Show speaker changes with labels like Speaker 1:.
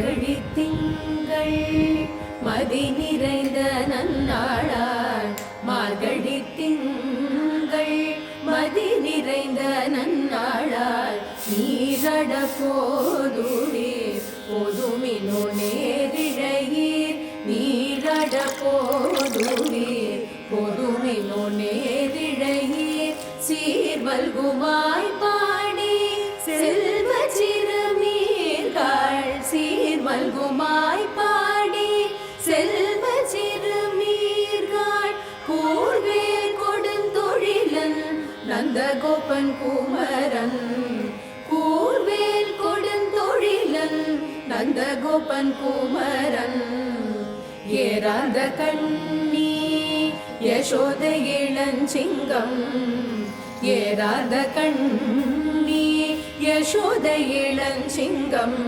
Speaker 1: மார்கழி திங்கள் மதி நிறைந்த நன்னாளாள் மார்கழி திங்கள் மதி நிறைந்த நன்னாளாள் நீரட போதுவீர் பொதுமினோ நேரிழையீர் நீரட போதுவீர் பொதுமினோ நேரிழையீர் சீர்வல்குமாய் பாடி செல்வ சிறுமீர்கள் சீர்வல்குமாய் பாடி செல்வ சிறுமீர்கள் கூர்வேல் கொடுந்தொழிலன் நந்தகோபன் குமரன் கூர்வேல் கொடுந்தொழிலன் நந்தகோபன் குமரன் ஏறாத கண்ணி யசோத இளஞ்சிங்கம் ஏறாத கண்ணி யசோத இளஞ்சிங்கம்